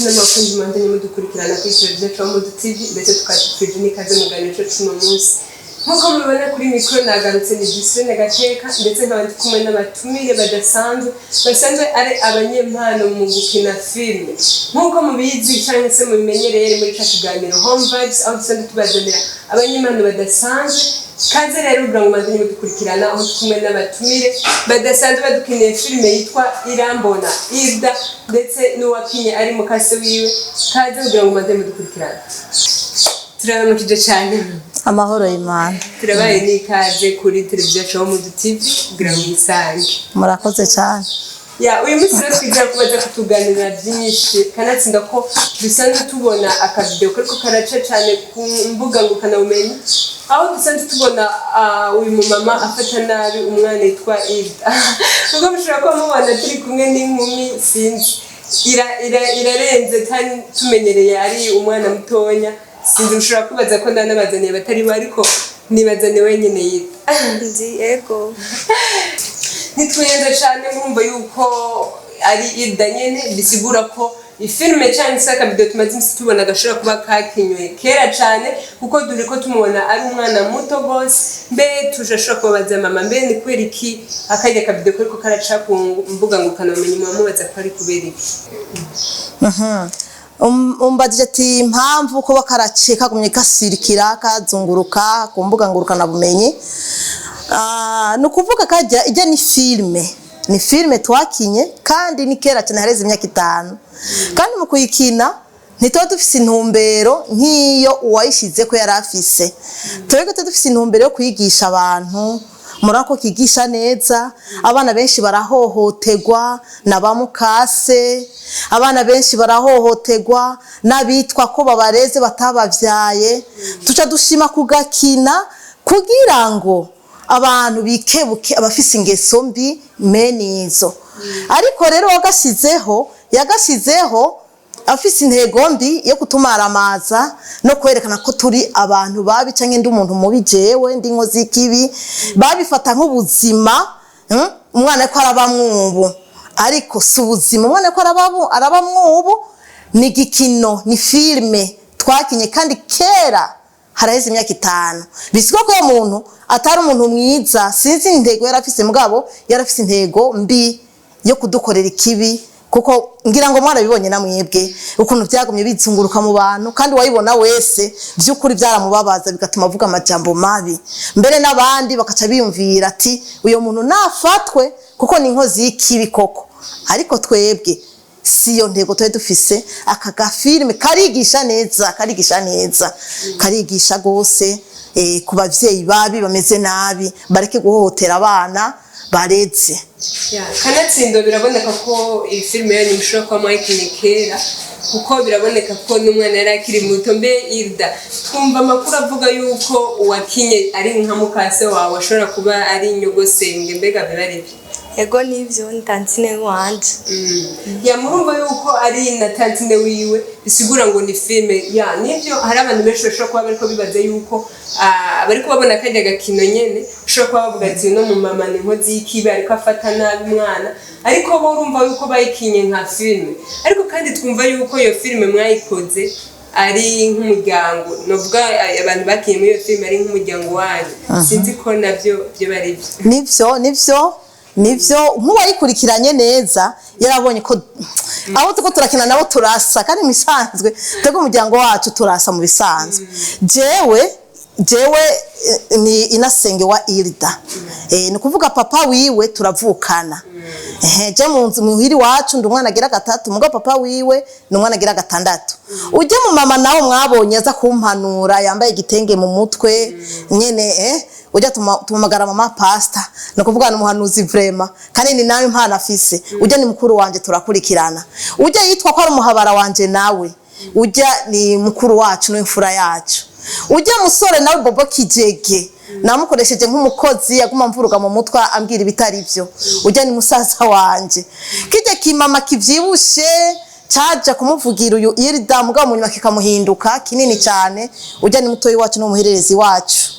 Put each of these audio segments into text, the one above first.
n'abakunzi mandanye mudukurikirana kuri televiziyo Chomo TV ndetse tukatwije n'ikaze mu ganiro cy'uno munsi nkuko mubibona kuri mikro nagarutse ni Gisele Gateka ndetse nkabandi kumwe n'abatumire basanzwe ari abanyempano mu gukina filme nkuko mubizi cyane se mubimenyereye muri cya kiganiro Home Vibes aho dusanzwe tubazanira abanyempano badasanzwe kaze rero ubrango mandanye mudukurikirana aho kumwe n'abatumire badasanzwe badukiniye filme yitwa Irambona Ida ndetse n'uwakinye ari mu kase wiwe kaze ubrango mandanye mudukurikirana turamukije cyane amahoro y'Imana turabaye n'ikaze kuri televiziyo Chomo TV ubrango isange murakoze cyane uyu munsi rero twigira kubaza kutuganira byinshi kanatsinda ko dusanzwe tubona akavideo kariko karaca cyane ku mbuga ngurukanabumenyi aho dusanzwe tubona uyu mumama afata nabi umwana yitwa Ida ubwo bishobora kuba mubana turi kumwe n'inkumi sinzi irarenze kandi tumenyereye ari umwana mutonya sinzi ushobora kubaza ko ndanabazaniye batari bo ariko nibazane wenyine Ida nzi ego nitwenza cyane murumva yuko ari Ida nyene bisigura ko ifilme cyane saka video tumaze tubona gashobora kuba kakinywe kera cyane kuko duri ko tumubona ari umwana muto gose mbe tujashobora kubaza mama mbe ni kweri iki akajya ka video ko karaca ku mbuga ngurukanabumenyi mubaza ko ari kubera iki umbajije ati impamvu ko bakaraceka gumye kasirikira kazunguruka ku mbuga ngurukanabumenyi nukuvuga kajya ijya ni filme twakinye kandi ni kera cyane hareze imyaka 5 kandi mu kuyikina ntitwa dufise intumbero nk'iyo uwayishize ko yarafise twebwe dufise intumbero yo kwigisha abantu murako kigisha neza abana benshi barahohoterwa nabamukase abana benshi barahohoterwa nabitwa ko babareze batabavyaye tuca dushima kugakina kugira ngo abantu bikebuke abafise ingeso mbi menizo ariko rero yagashizeho afise intego mbi yo kutumaramaza no kwerekana ko turi abantu babi canke ndi umuntu mubi jewe ndi nkozi kibi babifata nk'ubuzima umwana ko arabamwubu ariko si ubuzima umwana ko arabamwubu ni gikino ni filme twakinye kandi kera haraheze imyaka 5 bisiko ko umuntu atari umuntu mwiza sinzi intego yarafise mugabo yarafise intego mbi yo kudukorera ikibi kuko ngira ngo mwana bibonye namwebwe ukuntu byagumye bizunguruka mu bantu kandi wayibona wese byukuri byaramubabaza bigatuma avuga amajambo mabi mbere nabandi bakaca biyumvira ati uyo muntu nafatwe kuko ni inkozi y'ikibi koko ariko twebwe siyo ntego twe dufise aka gafilme karigisha neza karigisha gose ku bavyeyi babi bameze nabi bareke guhohotera abana baretse kanatsindo biraboneka ko iyi filme yanyu ishobora kuba mwayikinye kera kuko biraboneka ko n'umwana yari akiri muto mbe Ida twumva amakuru avuga yuko uwakinye ari nka mukase wawe ashobora kuba ari inyogosenge mbega birarivye ego nivyo ntantine wanje murumva yuko ari na tantine wiwe bisigura ngo ni filme nivyo hari abantu benshi bashobora kuba bariko bibaza yuko bariko babona kajya gakino nyene ushobora kuba bavuga ati no mu mama ni nkozi y'ikibi ariko afata nabi umwana ariko bo urumva yuko bayikinye nka filme ariko kandi twumva yuko iyo filme mwayikoze ari nk'umuryango novuga abantu bakinye muri iyo filme ari nk'umuryango wanyu sinzi ko navyo byo bari nivyo nk'uwayikurikiranye neza yarabonye ko abo tuko turakina nabo turasa kandi misanzwe tego umuryango wacu turasa mu bisanzwe jewe ni inasenge wa Ida ni kuvuga papa wiwe turavukana je munzu muhiri wacu ndi umwana agira 3 mugo papa wiwe ni umwana agira 6 uje mu mama nawo mwabonye aza kumpanura yambaye igitenge mu mutwe nyene ujya tumamagara mama pasta no kuvuga n'umuhanuzi vrema kandi ni nawe impana afise ujya ni mukuru wanje turakurikirana ujya yitwa ko ari umuhabara wanje nawe ujya ni mukuru wacu no imfura yacu ujya musore nawe Bobo Kijege namukoresheje nk'umukozi yaguma mvuruga mu mutwa ambwira ibitari byo ujya ni musaza wanje kije kimama kivyibushe caja kumuvugira uyu Ida mugabo munyuma kikamuhinduka kinini cyane ujya ni mutoyi wacu no muhererezi wacu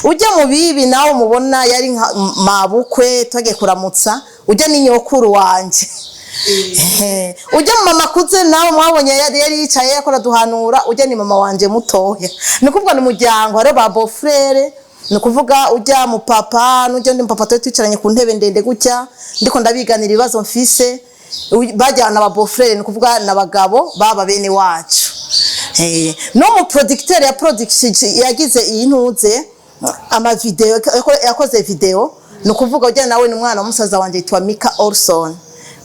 ujya mu bibi nawe mubona yari mabukwe twagiye kuramutsa ujya ni nyokuru wanje ujya mu mama kuze nawe mwabonye yari yicaye yakora duhanura ujya ni mama wanje mutoya ni kuvuga ni muryango hari ba beau-frère ni kuvuga ujya mu papa n'ujya ndi papa twicaranye ku ntebe ndende gutya ndiko ndabiganira ibibazo mfise bajyana ba beau-frère ni kuvuga nabagabo baba bene wacu no mu producteur ya production yagize iyi ntuze ama video yakoze video ni kuvuga ujya nawe ni umwana w'umusaza wanje yitwa Mika Olson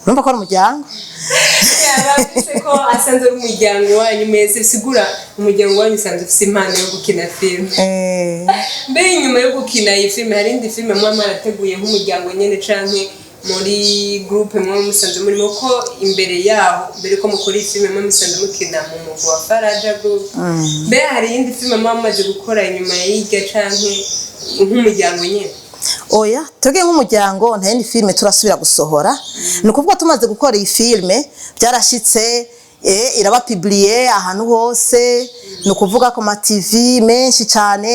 urumva ko ari umuryango yabafise ko asanzwe ari umuryango wanyu meze sigura umuryango wanyu usanzwe ufise impano yo gukina filime mbere inyuma yo gukina iyi filime hari indi filime mwa mwarateguye nk'umuryango nyene canke muri groupe mwa musanzwe murimo ko imbere yaho mbere ko mukora iyi filime mwa musanzwe mukina mu mugwi wa Faraja Group mbere hari indi filime mwa mumaze gukora inyuma y'irya canke nk'umuryango nyene oya twebwe nk'umuryango nta yindi filime turasubira gusohora ni ukuvuga tumaze gukora iyi filime byarashitse iraba publié ahantu hose ni ukuvuga ko ma TV menshi cyane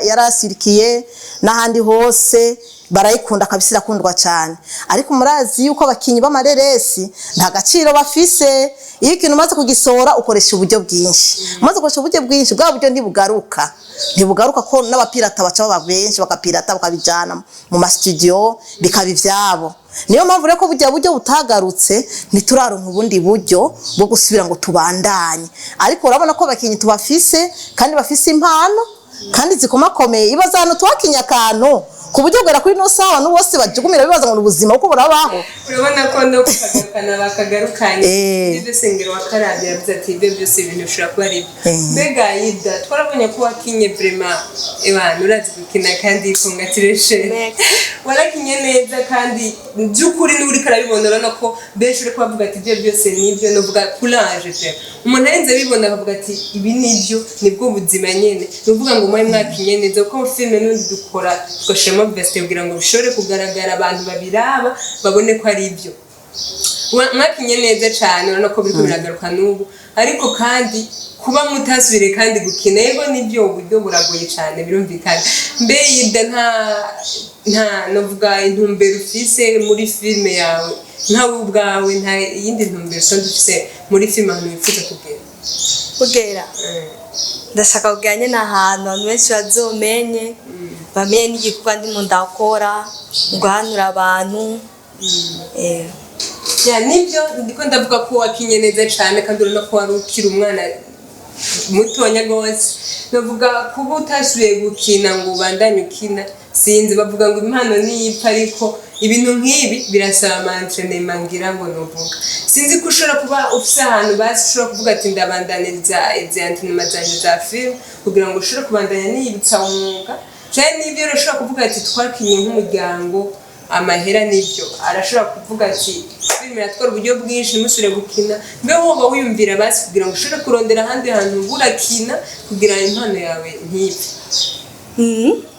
yarasirikiye n'ahandi hose barayikunda kabisa irakundwa cyane ariko murazi yuko abakinyi b'amareresi nta gaciro bafise iyo ikintu umaze kugisohora ukoresha uburyo bwinshi umaze gukoresha uburyo bwinshi bwa buryo ntibugaruka ko n'abapirata baca baba benshi bakapirata bakabijana mu ma studio bikaba ivyabo niyo mpamvu reko buryo butagarutse ntituraronka ubundi buryo bwo gusubira ngo tubandanye ariko urabona ko abakinyi tubafise kandi bafise impano kandi zikomakomeye ibaza hano twakinya akantu ku buryo bwera kuri no sawa no bose bajugumira bibaza ngo ubuzima uko burabaho urabona ko no kugarukana bakagarukanye ibyo sengero wakarabye yavuze ati ibyo byose ibintu bishobora kuba ari mbega yida twarabonye ko wakinye vraiment abantu urazi gukina kandi congratulations warakinye neza kandi by'ukuri n'uri karabibona urabona ko benshi uri kubavuga ati ibyo byose nibyo novuga courage je umuntu arenze bibona akavuga ati ibi nibyo nibwo buzima nyene novuga ngo mwe mwakinye neza ko filme n'undi dukora tugashema beste kugira ngo bishore kugaragara abantu babiraba babone ko ari ibyo mwakinye neza cyane urabona ko biri biragaruka n'ubu ariko kandi kuba mutasubire kandi gukina yego nibyo uburyo buragoye cyane birumvikana mbe yida nta novuga intumbero ufise muri filme yawe ntawe ubwawe nta yindi ntumbero so dufise muri filme ahantu wifuza kugera ndashaka kuganye n'ahantu abantu benshi bazomenye bamenye n'igikorwa ndimo ndakora guhanura abantu nibyo ndiko ndavuga ko wakinye neza cyane kandi urabona ko wari ukiri umwana mutonya gose navuga kuba utasubiye gukina ngo ubandanye ukina sinzi bavuga ngo impano niyipfa ariko ibintu nk'ibi birasaba amantrenema ngira ngo novuga sinzi ko ushobora kuba ufise ahantu basi ushobora kuvuga ati ndabandaniriza ivyantrenema zanje za film kugira ngo ushobore kubandanya niyibutsa umwuga cyane nibyo ushobora kuvuga ati twakinye nk'umuryango amahera nibyo arashobora kuvuga ati filime yatwara uburyo bwinshi nimusure gukina mbe woba wiyumvira basi kugira ngo ushobore kurondera ahandi hantu burakina kugira impano yawe ntipfe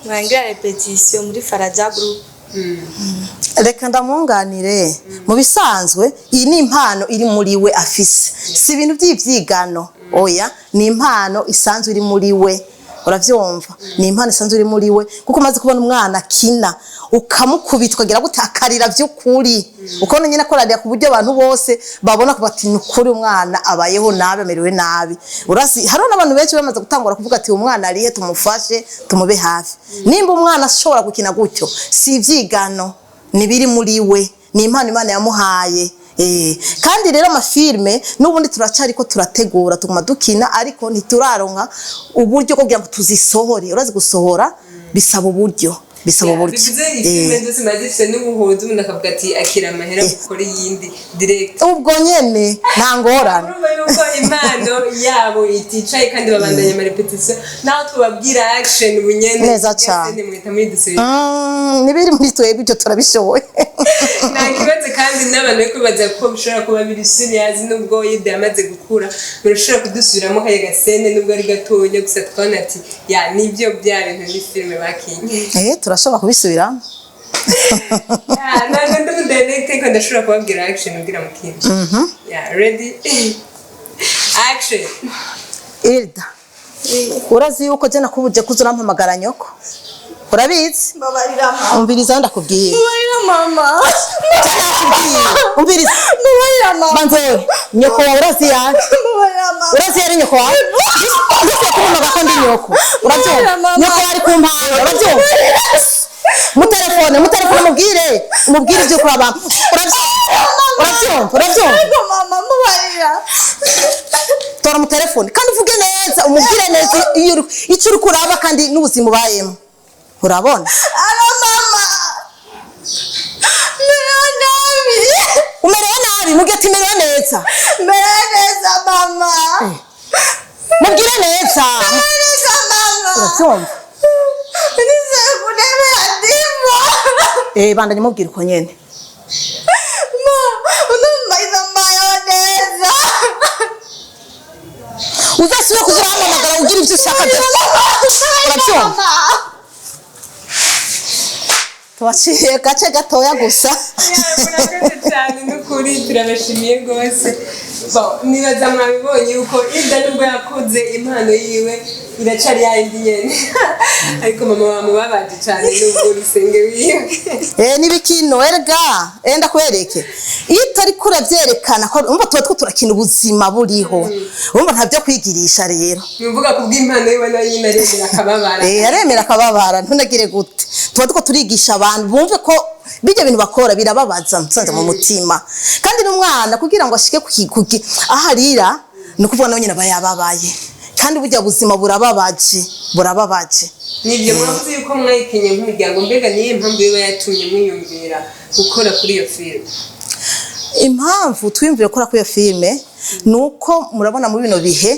mwangira repetition muri Faraja Group reka ndamunganire mu bisanzwe iyi ni impano iri muri we afise si ibintu by'ivyigano oya ni impano isanzwe iri muri we uravyumva ni impano isanzwe iri muri we kuko maze kubona umwana kina ukamukubita ukagira gutakarira by'ukuri ukone nyine akoraniye ku buryo abantu bose babona ko bati n'ukuri umwana abayeho nabi amerewe nabi urazi hari n'abantu benshi bamaze gutangura kuvuga ati umwana arihe tumufashe tumube hafi nimba umwana ashobora gukina gutyo si ivyigano nibiri muri we ni impano Imana yamuhaye kandi rero amafilme n'ubundi turacari ko turategura tuguma dukina ariko ntituraronka uburyo kugira ngo tuzisohore urazi gusohora bisaba uburyo bivuze ifilme zose mazifise n'ubuhozi umuntu akavuga ati akira amahera gukora iyindi direct ubwo nyene nta ngorane urumva yuko impano yabo iticaye kandi babandanya ama repetition naho tubabwira action bunyene neza cyane mwita muri dusubire nibiri muri twebwe ibyo turabishoboye nta kibazo kandi n'abantu beko baza ko bishobora kuba biri serious nubwo yida yamaze gukura birashobora kudusubiramo kaye gasene nubwo ari gatoya gusa twabona ati ya nibyo bya bintu ni filme bakinye turashobora kubisubiramo ntabwo ndumudayirigite ko ndashobora kubabwira action ubwira mukindi ready action Ilda urazi yuko je nakubuje kuza urampamagara nyoko urabizi Mbabarira mama. umviriza ndakubwiye Mbabarira mama. umviriza Mbabarira mama. banze nyoko wawe urazi yaje Mbabarira mama. urazi yari nyoko wawe ndetse kuvuga ko ndi nyoko urabyumva nyoko wari ku mpanga urabyumva mutelefone mubwire ibyo ukora abantu urabyumva Ego mama mbabarira. tora mu telefone kandi uvuge neza umubwire neza icyo uri kuraba kandi n'ubuzima ubayemo urabona Alo mama. Merewe nabi. umerewe nabi mubwire ati merewe neza Merewe neza mama. mubwire neza Merewe neza mama. urabyumva Nizeye kunemera ndimo. bandanye mubwire uko nyene Unumaiza mayoneza. uzasubire kugira hamamagara ugira ibyo ushaka byose urabyumva tubashiriye gace gatoya gusa murakoze cyane n'ukuri turabashimiye rwose nibaza mwabibonye yuko Hilda nubwo yakuze impano yiwe iracari yayindi nyene ariko mama wamubabaje cyane nubwo urusenge wiwe n'ibikino erega ndakwereke iyo utari kuravyerekana ko umva tuba turakina ubuzima buriho umva nta byo kwigirisha rero nuvuga kubw'impano yiwe nayo nyine aremera akababara aremera akababara ntunagire gute tuba turigisha abantu bumve ko bijya bintu bakora birababaza musanze mu mutima kandi n'umwana kugira ngo ashike aharira ni ukuvuga nawe nyine aba yababaye kandi burya buzima burababaje nibyo mwavuze yuko mwayikenye nk'umuryango mbega niyo mpamvu iba yatumye mwiyumvira gukora kuri iyo filime impamvu twiyumvira gukora kuri iyo filime ni uko murabona muri bino bihe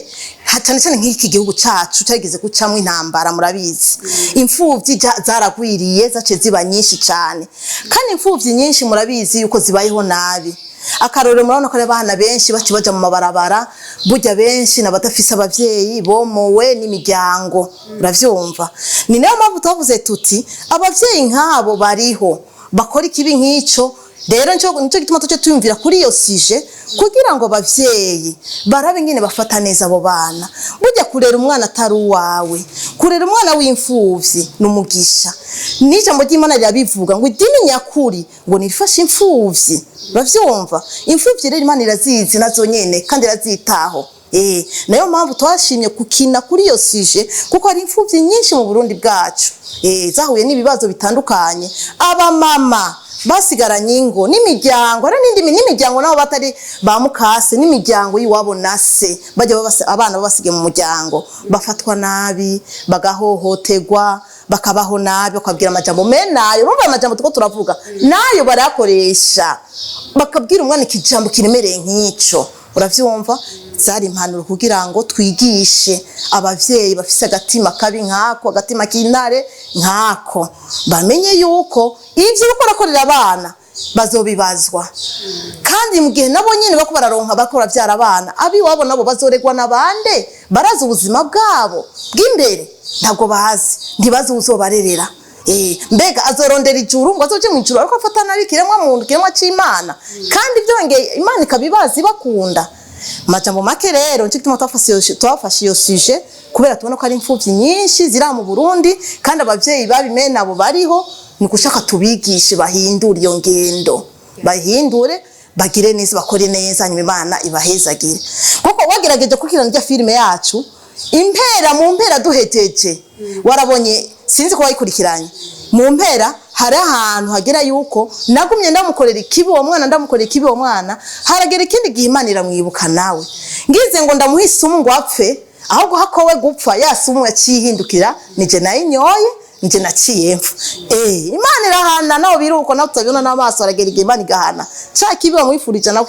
cyane cyane nk'iki gihugu cyacu cyageze gucamo intambara murabizi imfubyi zaragwiriye zace ziba nyinshi cyane kandi imfubyi nyinshi murabizi yuko zibayeho nabi akarorero murabona ko abana benshi baja mu mabarabara burya benshi n'abadafise abavyeyi bomowe n'imiryango uravyumva ni nayo mpamvu tuvuze tuti abavyeyi nk'abo bariho bakora ikibi nk'ico rero nico gituma tuce tuyumvira kuri iyo sije kugira ngo abavyeyi barabe ingene bafata neza abo bana burya kurera umwana atari uwawe kurera umwana w'imfuvyi n'umugisha n'ijambo ry'Imana rirabivuga ngo idini nyakuri ngo nirifashe imfuvyi bavyumva imfuvyi rero Imana irazizi nazo nyene kandi irazitaho nayo mpamvu twashimye kukina kuri iyo sije kuko hari imfuvyi nyinshi mu Burundi bwacu zahuye n'ibibazo bitandukanye aba mama basigaranye ingo n'imiryango ari n'imiryango nabo batari ba mukase n'imiryango yiwabo na se bajya abana babasige mu muryango bafatwa nabi bagahohoterwa bakabaho nabi bakabwira amajambo menayo urumva amajambo tuko turavuga nayo barakoresha bakabwira umwana ikijambo kiremereye nk'ico uravyumva zari impanuro kugira ngo twigishe abavyeyi bafise agatima kabi nkako agatima k'intare nkako bamenye yuko ivyo bakorakorera abana bazobibazwa kandi mu gihe nabo nyene bako bararonka bakora byara abana abi wabo nabo bazoregwa nabande baraza ubuzima bwabo bw'imbere ntabwo bazi ntibazi uzobarerera mbega azorondera ijuru ngo azoje mu ijuru ariko afata nabi kiremwa muntu kiremwa c'Imana kandi byongeye Imana ikabibazi bakunda majambo make rero nci gituma twafashe iyo suje kubera tubona ko ari imfuvyi nyinshi zira mu Burundi kandi abavyeyi babimena abo bariho ni gushaka tubigishe bahindure iyo ngendo bahindure bagire neza bakore neza nyuma Imana ibahezagire kuko wagerageje kukirana rya filime yacu mu mpera duhejeje warabonye sinzi ko wayikurikiranye mu mpera hari ahantu hagera yuko nagumye ndamukorera ikibi uwo mwana haragera ikindi gihe Imana iramwibuka nawe ngize ngo ndamuhise ngo apfe ahubwo hakowe gupfa yasumwe yacihindukira nije nayinyoye nje naciye mfu Imana irahana nawe biruko nawe tutabona n'amaso aragera igihe Imana igahana ca kibi wamwifurije nawe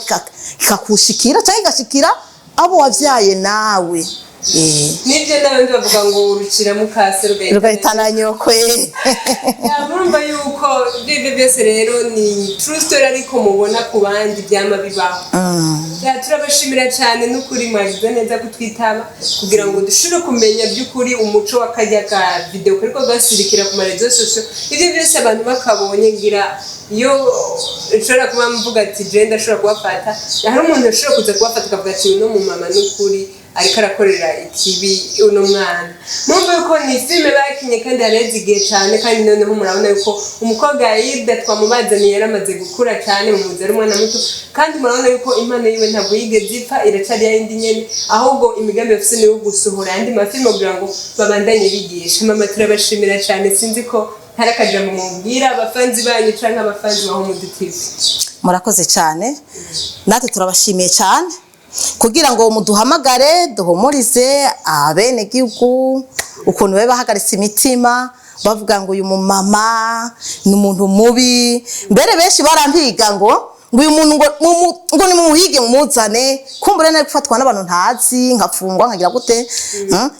kikakushikira cyangwa igashikira abo wavyaye nawe nibyo n'abandi bavuga ngo urukira mukase rugahitana nyokwe murumva yuko ibyo byose rero ni true story ariko mubona ku bandi byama bibaho turabashimira cyane n'ukuri mwagize neza kutwitaba kugira ngo dushobore kumenya by'ukuri umuco w'akarya ka video ariko gasirikira ku marezo sosio ibyo byose abantu bakabonye ngira iyo ushobora kuba mvuga ati je ndashobora kubafata hari umuntu ushobora kuza kubafata akavuga ati no mu mama n'ukuri ariko arakorera ikibi uno mwana mumva yuko ni filime bakinye kandi yareze igihe cyane kandi noneho murabona yuko umukobwa Aida twamubazaniye yaramaze gukura cyane mu muzero umwana muto kandi murabona yuko impano yiwe ntabwo yigeze ipfa iracari yindi nyene ahubwo imigambi yafise niyo gusohora andi mafilime kugira ngo babandanye bigisha mama turabashimira cyane sinzi ko hari akajambo mubwira abafanzi banyu canke abafanzi baho mudutivi murakoze cyane natwe turabashimiye cyane kugira ngo muduhamagare duhumurize abene gihugu ukuntu babe bahagaritse imitima bavuga ngo uyu mumama ni umuntu mubi mbere benshi barampiga ngo uyu muntu ngo ni muhige mumuzane kumbure nayo gufatwa n'abantu ntazi nkafungwa nkagira gute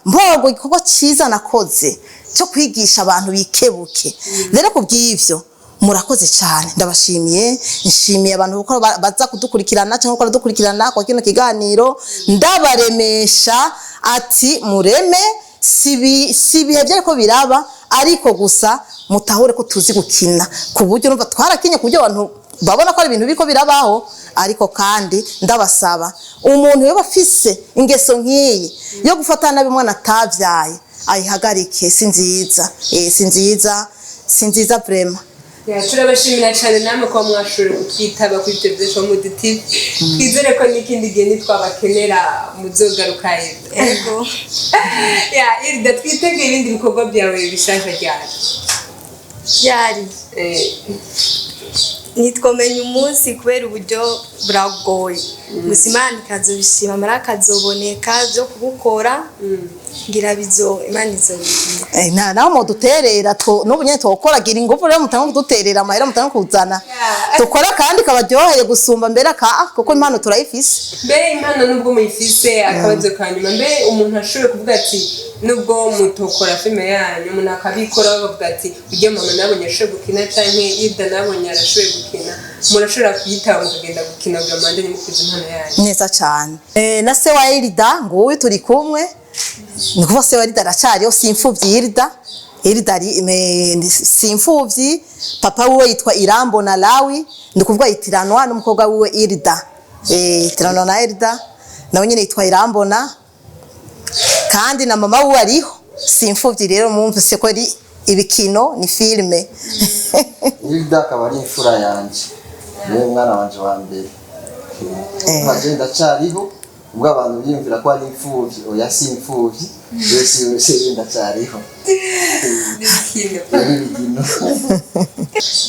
mbogo igikorwa cyiza nakoze cyo kwigisha abantu bikebuke rero kubw'ivyo murakoze cyane ndabashimiye nshimiye abantu uko baza kudukurikirana cyangwa ko dukurikirana kwa kino kiganiro ndabaremesha ati mureme sibihe byariko biraba ariko gusa mutahure ko tuzi gukina ku buryo numva twarakinye ku buryo abantu babona ko ari ibintu biko birabaho ariko kandi ndabasaba umuntu yoba afise ingeso nk'iyi yo gufatana nabi mwana atavyaye ayihagarike sinziza vrema turabashimira cyane namwe ko mwashoboye kutwitaba kuri televiziyo Mudutivi twizere ko n'ikindi gihe nitwabakenera muzogaruka Ego. Irida twitegeye ibindi bikorwa byawe bishasha Ryari. Nitwomenye umunsi kubera uburyo buragoye. Gusa Imana ikazobishima amara akazoboneka byo kubukora. Ngira bizo Imana izobishima. naho muduterera n'ubu nyene twokoragira ingufu rero mutanga kuduterera amahera mutanga kuzana dukora kandi kabaryoheye gusumba mbere kuko impano turayifise mbere impano nubwo muyifise akabazo kanyuma mbere umuntu ashoboye kuvuga ati nubwo mutokora filime yanyu umuntu akabikora bavuga ati ujye mama nabonye ashoboye gukina canke Ida nabonye arashoboye gukina murashobora kuyitaba mukagenda gukina kugira ngo mandanye mukuze impano yanyu neza cyane na se wa Irida ngo wowe turi kumwe ni kuva se wa Irida aracariho simfuvyi Irida simfuvyi papa wiwe yitwa Irambona Lawi ndi kuvuga yitiranwa n'umukobwa wiwe Irida itiranwa na Irida nawe nyine yitwa Irambona kandi na mama wiwe ariho simfuvyi rero mumvise ko ari ibikino ni filme Irida akaba ari imfura yanje niwe mwana wanje wa mbere agenda cyariho ubwo abantu biyumvira ko ari imfuvyi oya si imfuvyi yose ndacyariho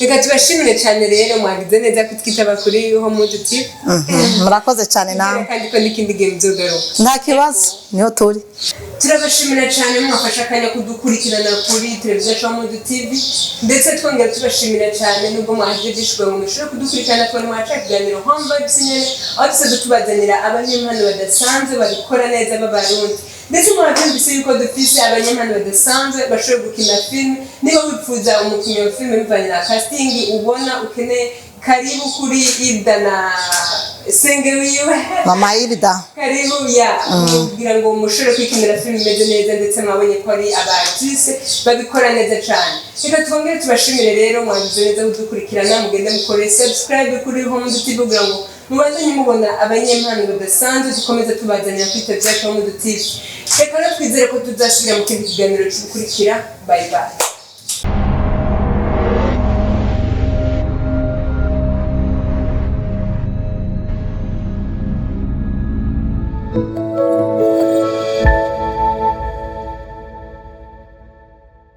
reka tubashimire cyane rero mwagize neza kutwitaba kuri ho Mudutivi murakoze cyane nawe kandi ko n'ikindi gihe muzogaruka nta kibazo niho turi turabashimira cyane mwafashe akanya kudukurikirana kuri televiziyo Mudutivi ndetse twongera tubashimira cyane nubwo mwaje bishwe mu mushoro kudukurikirana twari mwaca kiganiro Home Vibes nyene aho dusanzwe tubazanira abanyempano badasanzwe babikora neza b'abarundi ndetse mwabyumvise yuko dufise abanyempano badasanzwe bashoboye gukina filime niba wifuza umukinnyi wa filime bivanye na casting ubona ukeneye karibu kuri Ida na senge wiwe mama Irida karibu kugira ngo mushobore kwikinira filime imeze neza ndetse mwabonye ko ari abartiste babikora neza cyane reka twongere tubashimire rero mwagize neza kudukurikirana mugende mukore subscribe kuri ho Mudutivi kugira ngo mubandanye mubona abanyempano badasanzwe dukomeza tubazanira kuri televiziyo Mudutivi reka rero twizere ko tuzasubira mu kindi kiganiro cy'ukurikira bye bye